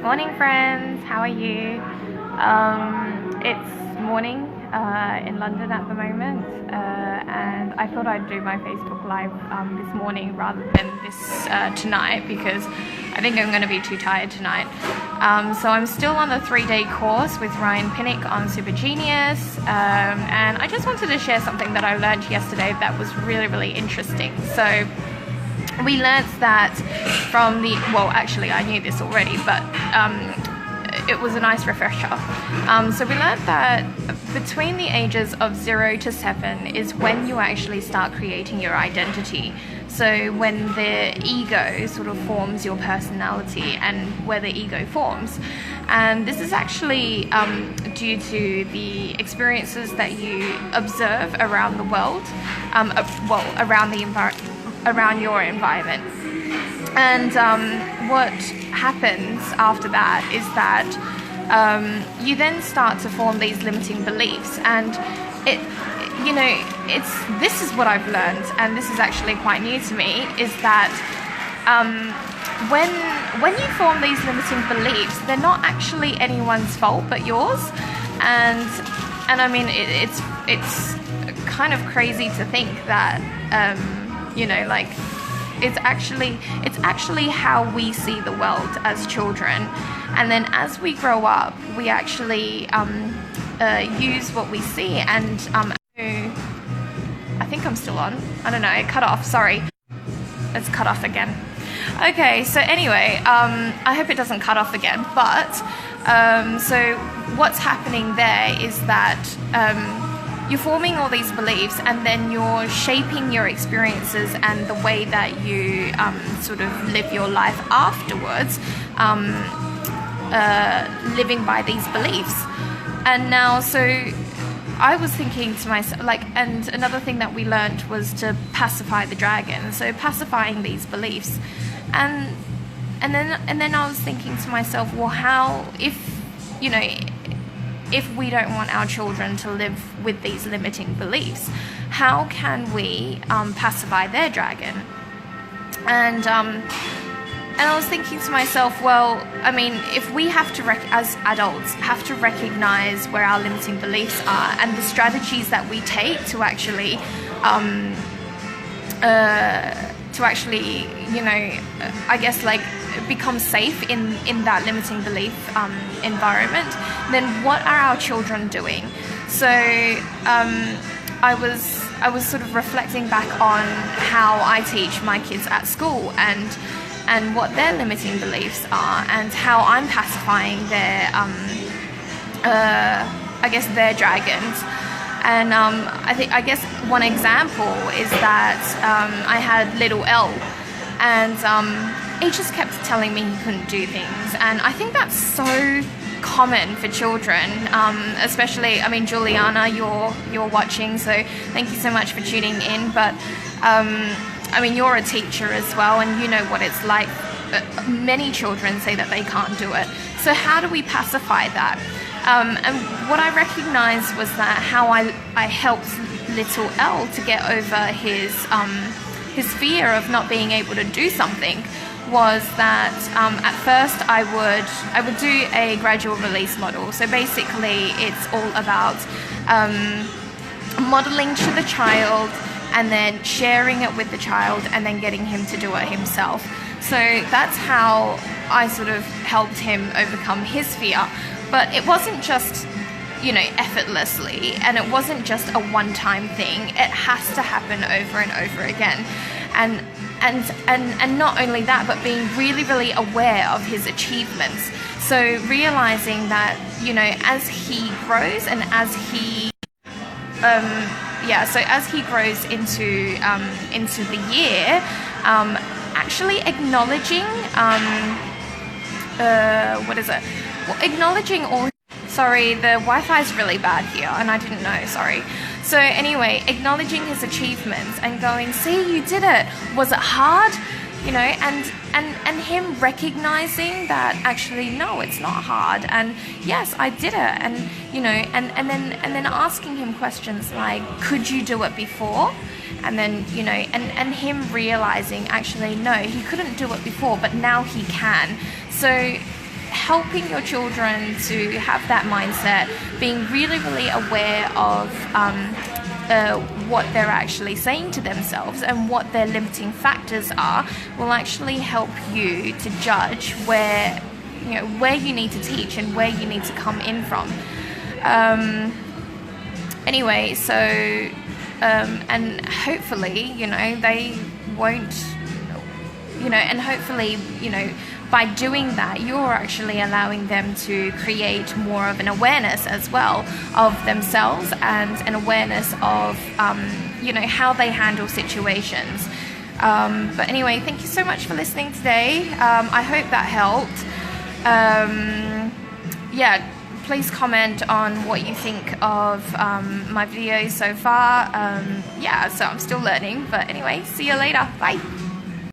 Morning, friends. How are you? It's morning in London at the moment, and I thought I'd do my Facebook Live this morning rather than this tonight because I think I'm going to be too tired tonight. So I'm still on the 3-day course with Ryan Pinnock on Super Genius, and I just wanted to share something that I learned yesterday that was really, really interesting. So we learnt that from the, well, actually I knew this already, but it was a nice refresher. So we learnt that between the ages of 0 to 7 is when you actually start creating your identity. So when the ego sort of forms your personality and where the ego forms. And this is actually due to the experiences that you observe around the world, around your environment. And what happens after that is that you then start to form these limiting beliefs, and this is what I've learned, and this is actually quite new to me, is that when you form these limiting beliefs, they're not actually anyone's fault but yours. And I mean, it's kind of crazy to think that it's actually how we see the world as children, and then as we grow up, we actually use what we see. And I think I'm still on. I don't know. It cut off. Sorry. Let's cut off again. Okay. So anyway, I hope it doesn't cut off again. But so what's happening there is that you're forming all these beliefs, and then you're shaping your experiences and the way that you sort of live your life afterwards, living by these beliefs. And now, so I was thinking to myself, and another thing that we learned was to pacify the dragon. So pacifying these beliefs, and then I was thinking to myself, well, how, if we don't want our children to live with these limiting beliefs, how can we pacify their dragon? And I was thinking to myself, well, I mean, if we have to, as adults, have to recognize where our limiting beliefs are and the strategies that we take to actually, become safe in that limiting belief environment, then what are our children doing? So I was sort of reflecting back on how I teach my kids at school, and what their limiting beliefs are, and how I'm pacifying their their dragons. And I guess one example is that I had little L, and he just kept telling me he couldn't do things. And I think that's so common for children, especially, I mean, Juliana, you're watching, so thank you so much for tuning in. But I mean, you're a teacher as well, and you know what it's like. Many children say that they can't do it. So how do we pacify that? And what I recognized was that how I helped little L to get over his fear of not being able to do something was that at first I would do a gradual release model. So basically it's all about modeling to the child, and then sharing it with the child, and then getting him to do it himself. So that's how I sort of helped him overcome his fear. But it wasn't just, effortlessly, and it wasn't just a one-time thing. It has to happen over and over again. And not only that, but being really, really aware of his achievements. So realizing that, as he grows and as he as he grows into the year, actually acknowledging acknowledging all. Sorry, the Wi-Fi is really bad here, and I didn't know. Sorry. So anyway, acknowledging his achievements and going, see, you did it. Was it hard? And him recognizing that actually, no, it's not hard, and yes, I did it, and and then asking him questions like, could you do it before? And then and him realizing actually, no, he couldn't do it before, but now he can. So helping your children to have that mindset, being really, really aware of what they're actually saying to themselves and what their limiting factors are, will actually help you to judge where you need to teach and where you need to come in from. Anyway, so and hopefully, they won't, and hopefully, by doing that, you're actually allowing them to create more of an awareness as well of themselves, and an awareness of, how they handle situations. But anyway, thank you so much for listening today. I hope that helped. Please comment on what you think of my videos so far. So I'm still learning, but anyway, see you later. Bye.